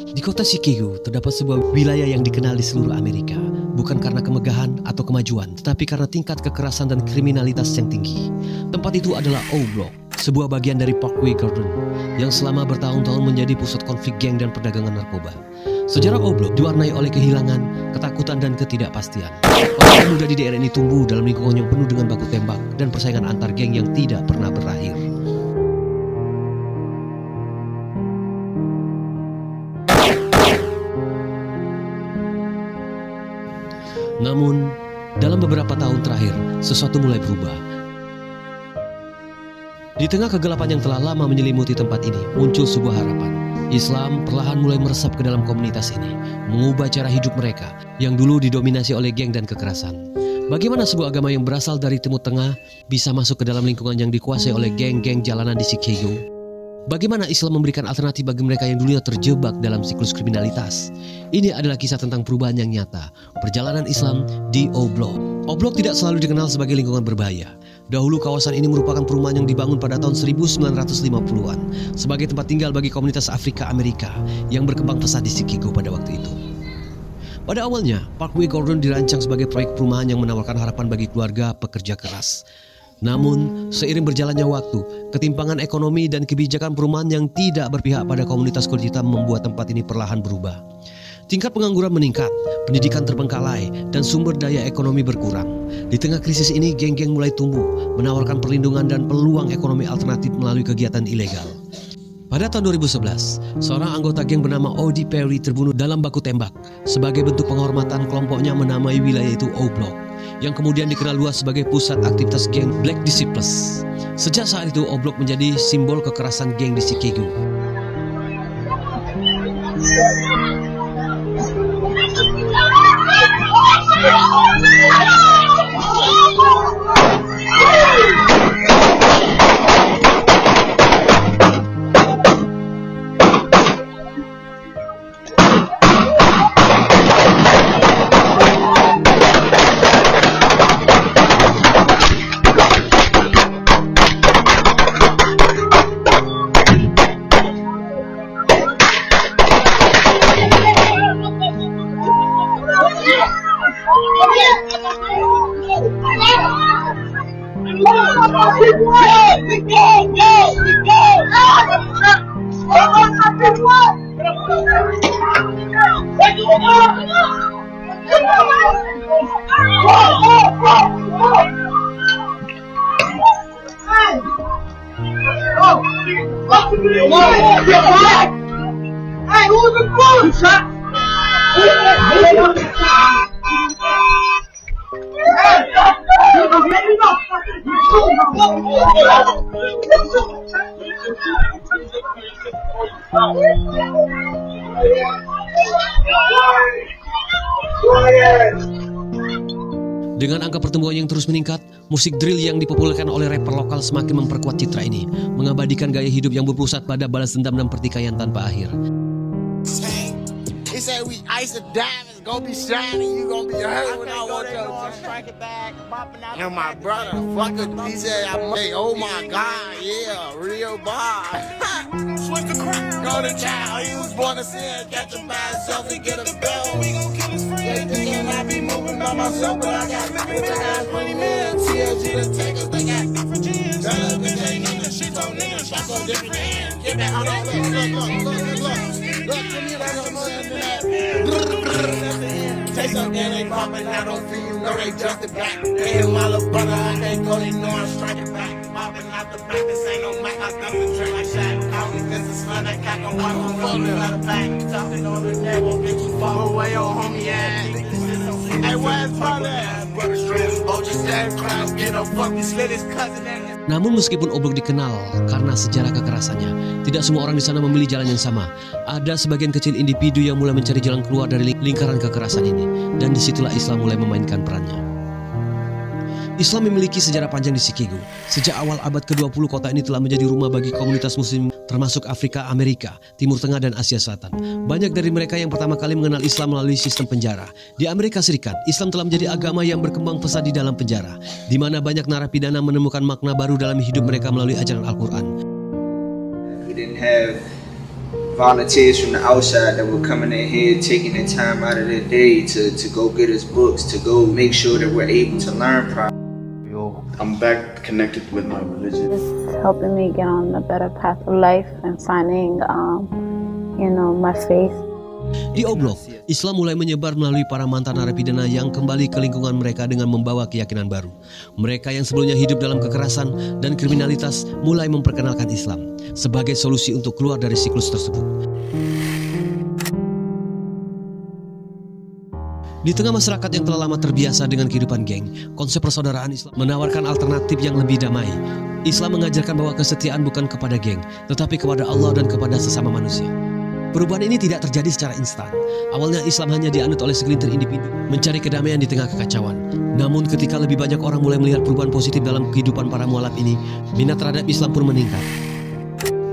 Di kota Chicago terdapat sebuah wilayah yang dikenal di seluruh Amerika, bukan karena kemegahan atau kemajuan, tetapi karena tingkat kekerasan dan kriminalitas yang tinggi. Tempat itu adalah O-Block, sebuah bagian dari Parkway Garden yang selama bertahun-tahun menjadi pusat konflik geng dan perdagangan narkoba. Sejarah O-Block diwarnai oleh kehilangan, ketakutan, dan ketidakpastian. Orang muda di daerah ini tumbuh dalam lingkungan yang penuh dengan baku tembak dan persaingan antar geng yang tidak pernah berakhir. Namun, dalam beberapa tahun terakhir, sesuatu mulai berubah. Di tengah kegelapan yang telah lama menyelimuti tempat ini, muncul sebuah harapan. Islam perlahan mulai meresap ke dalam komunitas ini, mengubah cara hidup mereka yang dulu didominasi oleh geng dan kekerasan. Bagaimana sebuah agama yang berasal dari Timur Tengah bisa masuk ke dalam lingkungan yang dikuasai oleh geng-geng jalanan di Chicago? Bagaimana Islam memberikan alternatif bagi mereka yang dulunya terjebak dalam siklus kriminalitas? Ini adalah kisah tentang perubahan yang nyata, perjalanan Islam di O-Block. O-Block tidak selalu dikenal sebagai lingkungan berbahaya. Dahulu kawasan ini merupakan perumahan yang dibangun pada tahun 1950-an sebagai tempat tinggal bagi komunitas Afrika Amerika yang berkembang pesat di Chicago pada waktu itu. Pada awalnya, Parkway Garden dirancang sebagai proyek perumahan yang menawarkan harapan bagi keluarga pekerja keras. Namun, seiring berjalannya waktu, ketimpangan ekonomi dan kebijakan perumahan yang tidak berpihak pada komunitas kulit hitam membuat tempat ini perlahan berubah. Tingkat pengangguran meningkat, pendidikan terbengkalai, dan sumber daya ekonomi berkurang. Di tengah krisis ini, geng-geng mulai tumbuh, menawarkan perlindungan dan peluang ekonomi alternatif melalui kegiatan ilegal. Pada tahun 2011, seorang anggota geng bernama Odie Perry terbunuh dalam baku tembak. Sebagai bentuk penghormatan, kelompoknya menamai wilayah itu O-Block, yang kemudian dikenal luas sebagai pusat aktivitas geng Black Disciples. Sejak saat itu, O-Block menjadi simbol kekerasan geng di Chicago. Dengan angka pertumbuhan yang terus meningkat, musik drill yang dipopulerkan oleh rapper lokal semakin memperkuat citra ini, mengabadikan gaya hidup yang berpusat pada balas dendam dan pertikaian tanpa akhir. He said we ice the diamonds, gonna be shining, you gonna be hurt when I walk up. And my brother, fuck it, he said, oh my God, yeah, real bar. Switch the crowd. Go to child, he was born to sin, catch him by himself and get a bell. We gon' kill his friends. They thinking I be moving by myself, but I got 20 million. TLG to take us, they got different gens. That little bitch ain't niggas, she told niggas, shots on different hands. Get back on that, look to me like I'm saying that. Taste up there, they poppin', I don't feel you know they just the back. They in my little brother, I can't go, they know I'm striking back. Poppin' out the back, this ain't no Mac, I dump the trick like Shaq. Counting this is fun, that cock on one fucking out of back. Talking on the neck, won't get you far away, your homie ass. Hey, where's brother? Brother strips, oh just that crowd, get no fuck, this lit his cousin. Namun meskipun O-Block dikenal karena sejarah kekerasannya, tidak semua orang di sana memilih jalan yang sama. Ada sebagian kecil individu yang mulai mencari jalan keluar dari lingkaran kekerasan ini, dan disitulah Islam mulai memainkan perannya. Islam memiliki sejarah panjang di Chicago. Sejak awal abad ke-20, kota ini telah menjadi rumah bagi komunitas muslim termasuk Afrika Amerika, Timur Tengah, dan Asia Selatan. Banyak dari mereka yang pertama kali mengenal Islam melalui sistem penjara. Di Amerika Serikat, Islam telah menjadi agama yang berkembang pesat di dalam penjara, di mana banyak narapidana menemukan makna baru dalam hidup mereka melalui ajaran Al-Quran. We didn't have volunteers from the outside that were coming in here, taking their time out of their day to go get us books, to go make sure that we're able to learn properly. I'm back connected with my religion. It's helping me get on a better path of life and finding, my faith. Di Oblok, Islam mulai menyebar melalui para mantan narapidana yang kembali ke lingkungan mereka dengan membawa keyakinan baru. Mereka yang sebelumnya hidup dalam kekerasan dan kriminalitas mulai memperkenalkan Islam sebagai solusi untuk keluar dari siklus tersebut. Di tengah masyarakat yang telah lama terbiasa dengan kehidupan geng, konsep persaudaraan Islam menawarkan alternatif yang lebih damai. Islam mengajarkan bahwa kesetiaan bukan kepada geng, tetapi kepada Allah dan kepada sesama manusia. Perubahan ini tidak terjadi secara instan. Awalnya Islam hanya dianut oleh segelintir individu mencari kedamaian di tengah kekacauan. Namun ketika lebih banyak orang mulai melihat perubahan positif dalam kehidupan para mualaf ini, minat terhadap Islam pun meningkat.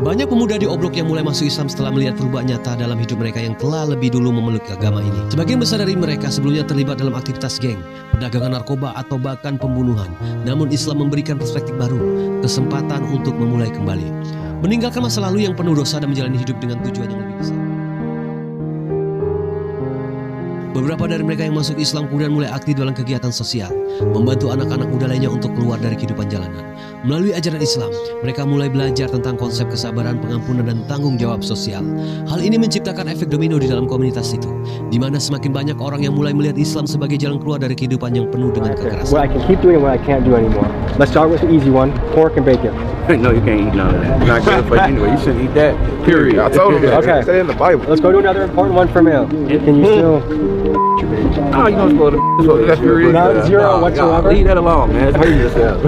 Banyak pemuda di Oblok yang mulai masuk Islam setelah melihat perubahan nyata dalam hidup mereka yang telah lebih dulu memeluk agama ini. Sebagian besar dari mereka sebelumnya terlibat dalam aktivitas geng, perdagangan narkoba atau bahkan pembunuhan. Namun Islam memberikan perspektif baru, kesempatan untuk memulai kembali. Meninggalkan masa lalu yang penuh dosa dan menjalani hidup dengan tujuan yang lebih besar. Beberapa dari mereka yang masuk Islam kemudian mulai aktif dalam kegiatan sosial, membantu anak-anak muda lainnya untuk keluar dari kehidupan jalanan. Melalui ajaran Islam, mereka mulai belajar tentang konsep kesabaran, pengampunan, dan tanggung jawab sosial. Hal ini menciptakan efek domino di dalam komunitas itu, di mana semakin banyak orang yang mulai melihat Islam sebagai jalan keluar dari kehidupan yang penuh dengan kekerasan. What I can keep doing and what I can't do anymore. Let's start with the easy one, pork and bacon. No, you can't eat none of that. It's not good for you anyway. You shouldn't eat that. Period. I told him that. Okay. It's in the Bible. Let's go to another important one for male. Can you still... No, you don't supposed to. That's your Not zero whatsoever? Leave that alone, man. It's hurting yourself.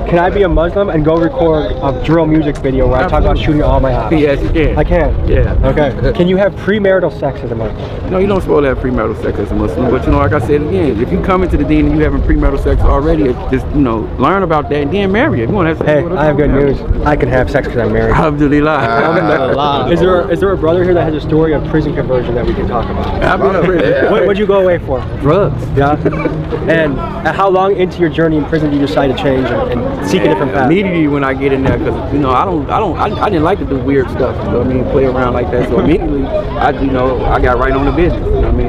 Can I be a Muslim and go record a drill music video where I talk about shooting all my eyes? Yes, you can. I can? Yeah. Okay. Can you have premarital sex as a Muslim? No, you don't supposed to have premarital sex as a Muslim. But, like I said again, if you come into the deen and you having premarital sex already, just, learn about that and then marry it. You want to have sex with Hey, I have good news. I can have sex because I'm married. Alhamdulillah. Is there a brother here that has a story of prison conversion that we can talk about? I've been in prison. What'd you go away for? Drugs. Yeah. And how long into your journey in prison do you decide to change and seek a different path? Immediately when I get in there, because I didn't like to do weird stuff. Play around like that. So immediately, I got right on the business.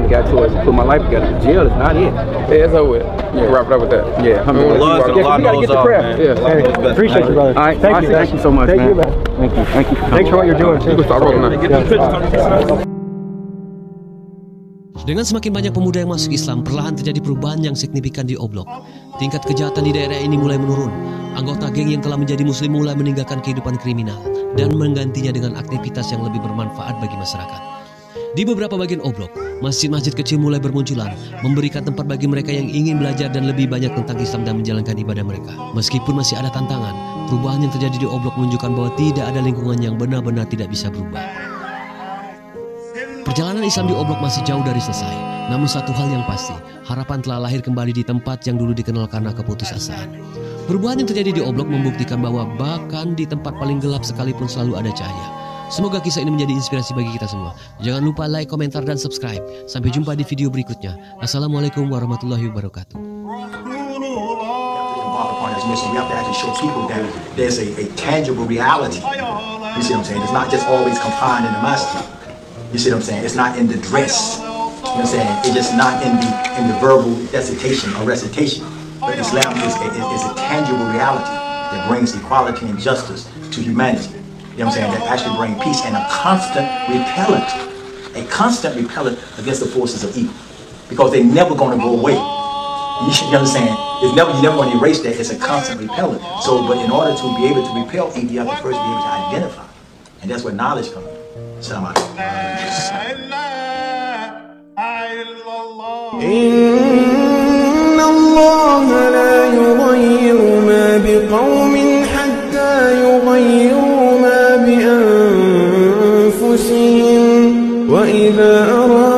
Got towards put my life together. Jail is not it. Yeah, it's over with. Yeah, wrap it up with that. Yeah, we gotta get the prayer. Yeah. Hey, appreciate you, brother. All right, Thank you so much, Thank man. you, man. Thank you. Thanks for what you're doing. Let's start rolling now. Dengan semakin banyak pemuda yang masuk Islam, perlahan terjadi perubahan yang signifikan di Oblok. Tingkat kejahatan di daerah ini mulai menurun. Anggota geng yang telah menjadi muslim mulai meninggalkan kehidupan kriminal dan menggantinya dengan aktivitas yang lebih bermanfaat bagi masyarakat. Di beberapa bagian Oblok, masjid-masjid kecil mulai bermunculan, memberikan tempat bagi mereka yang ingin belajar dan lebih banyak tentang Islam dan menjalankan ibadah mereka. Meskipun masih ada tantangan, perubahan yang terjadi di Oblok menunjukkan bahwa tidak ada lingkungan yang benar-benar tidak bisa berubah. Perjalanan Islam di Oblok masih jauh dari selesai. Namun satu hal yang pasti, harapan telah lahir kembali di tempat yang dulu dikenal karena keputusasaan. Perubahan yang terjadi di Oblok membuktikan bahwa bahkan di tempat paling gelap sekalipun selalu ada cahaya. Semoga kisah ini menjadi inspirasi bagi kita semua. Jangan lupa like, komentar, dan subscribe. Sampai jumpa di video berikutnya. Assalamualaikum warahmatullahi wabarakatuh. We have to actually show people that there's a tangible reality. You see what I'm saying? It's not just always confined in the masjid. You see what I'm saying? It's not in the dress. You know what I'm saying? It's just not in the verbal recitation or recitation. But Islam is a tangible reality that brings equality and justice to humanity. You know what I'm saying? That actually brings peace and a constant repellent against the forces of evil. Because they're never going to go away. You understand? You never want to erase that. It's a constant repellent. So, but in order to be able to repel evil, you have to first be able to identify. And that's where knowledge comes in. Assalamu alaikum. إن الله لا يغير ما بقوم حتى يغيروا ما بأنفسهم وإذا أرادوا